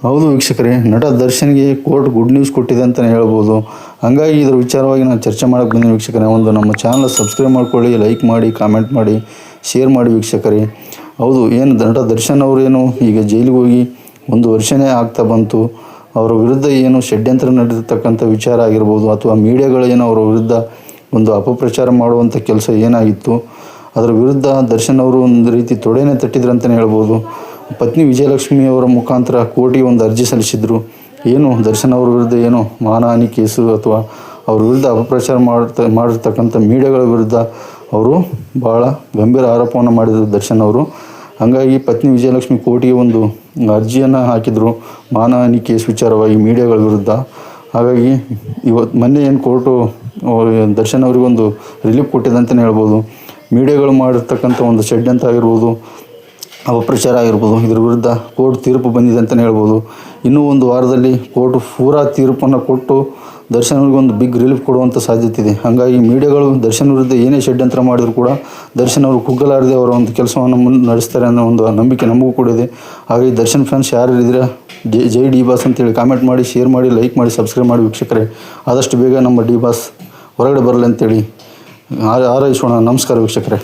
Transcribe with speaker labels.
Speaker 1: ಹೌದು ವೀಕ್ಷಕರೇ, ನಟ ದರ್ಶನ್ಗೆ ಕೋರ್ಟ್ ಗುಡ್ ನ್ಯೂಸ್ ಕೊಟ್ಟಿದೆ ಅಂತಲೇ ಹೇಳ್ಬೋದು. ಹಾಗಾಗಿ ಇದರ ವಿಚಾರವಾಗಿ ನಾನು ಚರ್ಚೆ ಮಾಡೋಕ್ಕೆ ಬಂದಿದ್ದೀನಿ ವೀಕ್ಷಕರೇ. ಒಂದು ನಮ್ಮ ಚಾನಲ್ ಸಬ್ಸ್ಕ್ರೈಬ್ ಮಾಡ್ಕೊಳ್ಳಿ, ಲೈಕ್ ಮಾಡಿ, ಕಾಮೆಂಟ್ ಮಾಡಿ, ಶೇರ್ ಮಾಡಿ ವೀಕ್ಷಕರೇ. ಹೌದು, ಏನು ನಟ ದರ್ಶನ್ ಅವರೇನು ಈಗ ಜೈಲಿಗೆ ಹೋಗಿ 1 ವರ್ಷನೇ ಆಗ್ತಾ ಬಂತು. ಅವರ ವಿರುದ್ಧ ಏನು ಷಡ್ಯಂತ್ರ ನಡೆದಿರ್ತಕ್ಕಂಥ ವಿಚಾರ ಆಗಿರ್ಬೋದು, ಅಥವಾ ಮೀಡಿಯಾಗಳೇನು ಅವರ ವಿರುದ್ಧ ಒಂದು ಅಪಪ್ರಚಾರ ಮಾಡುವಂಥ ಕೆಲಸ ಏನಾಗಿತ್ತು, ಅದರ ವಿರುದ್ಧ ದರ್ಶನ್ ಅವರು ಒಂದು ರೀತಿ ತೊಡೆನೇ ತಟ್ಟಿದ್ರು ಅಂತಲೇ ಹೇಳ್ಬೋದು. ಪತ್ನಿ ವಿಜಯಲಕ್ಷ್ಮಿ ಅವರ ಮುಖಾಂತರ ಕೋರ್ಟಿಗೆ ಒಂದು ಅರ್ಜಿ ಸಲ್ಲಿಸಿದರು. ಏನು ದರ್ಶನ್ ಅವರ ವಿರುದ್ಧ ಏನು ಮಾನಹಾನಿ ಕೇಸು ಅಥವಾ ಅವ್ರ ವಿರುದ್ಧ ಅಪಪ್ರಚಾರ ಮಾಡಿರ್ತಕ್ಕಂಥ ಮೀಡಿಯಾಗಳ ವಿರುದ್ಧ ಅವರು ಭಾಳ ಗಂಭೀರ ಆರೋಪವನ್ನು ಮಾಡಿದರು ದರ್ಶನ್ ಅವರು. ಹಾಗಾಗಿ ಪತ್ನಿ ವಿಜಯಲಕ್ಷ್ಮಿ ಕೋರ್ಟಿಗೆ ಒಂದು ಅರ್ಜಿಯನ್ನು ಹಾಕಿದರು ಮಾನಹಾನಿ ಕೇಸ್ ವಿಚಾರವಾಗಿ ಮೀಡಿಯಾಗಳ ವಿರುದ್ಧ. ಹಾಗಾಗಿ ಮೊನ್ನೆ ಏನು ಕೋರ್ಟು ದರ್ಶನ್ ಅವರಿಗೊಂದು ರಿಲೀಫ್ ಕೊಟ್ಟಿದೆ ಅಂತಲೇ ಹೇಳ್ಬೋದು. ಮೀಡಿಯಾಗಳು ಮಾಡಿರ್ತಕ್ಕಂಥ ಒಂದು ಷಡ್ಯಂತ್ರ ಆಗಿರ್ಬೋದು, ಅಪಪ್ರಚಾರ ಆಗಿರ್ಬೋದು, ಇದರ ವಿರುದ್ಧ ಕೋರ್ಟ್ ತೀರ್ಪು ಬಂದಿದೆ ಅಂತಲೇ ಹೇಳ್ಬೋದು. ಇನ್ನೂ 1 ವಾರದಲ್ಲಿ ಕೋರ್ಟ್ ಪೂರಾ ತೀರ್ಪನ್ನು ಕೊಟ್ಟು ದರ್ಶನ್ ಅವರಿಗೆ ಒಂದು ಬಿಗ್ ರಿಲೀಫ್ ಕೊಡುವಂಥ ಸಾಧ್ಯತೆ ಇದೆ. ಹಾಗಾಗಿ ಮೀಡಿಯಾಗಳು ದರ್ಶನ್ ವಿರುದ್ಧ ಏನೇ ಷಡ್ಯಂತ್ರ ಮಾಡಿದರೂ ಕೂಡ ದರ್ಶನ್ ಅವರು ಕುಗ್ಗಲಾರದೆ ಅವರ ಒಂದು ಕೆಲಸವನ್ನು ನಡೆಸ್ತಾರೆ ಅನ್ನೋ ಒಂದು ನಂಬಿಕೆ ನಮಗೂ ಕೂಡ ಇದೆ. ಹಾಗಾಗಿ ದರ್ಶನ್ ಫ್ಯಾನ್ಸ್ ಯಾರು ಇದ್ದೀರಾ, ಜೈ ಡಿ ಬಾಸ್ ಅಂತೇಳಿ ಕಾಮೆಂಟ್ ಮಾಡಿ, ಶೇರ್ ಮಾಡಿ, ಲೈಕ್ ಮಾಡಿ, ಸಬ್ಸ್ಕ್ರೈಬ್ ಮಾಡಿ ವೀಕ್ಷಕರೇ. ಆದಷ್ಟು ಬೇಗ ನಮ್ಮ ಡಿ ಬಾಸ್ ಹೊರಗಡೆ ಬರಲಿ ಅಂತೇಳಿ ಹಾರೈಸೋಣ. ನಮಸ್ಕಾರ ವೀಕ್ಷಕರೇ.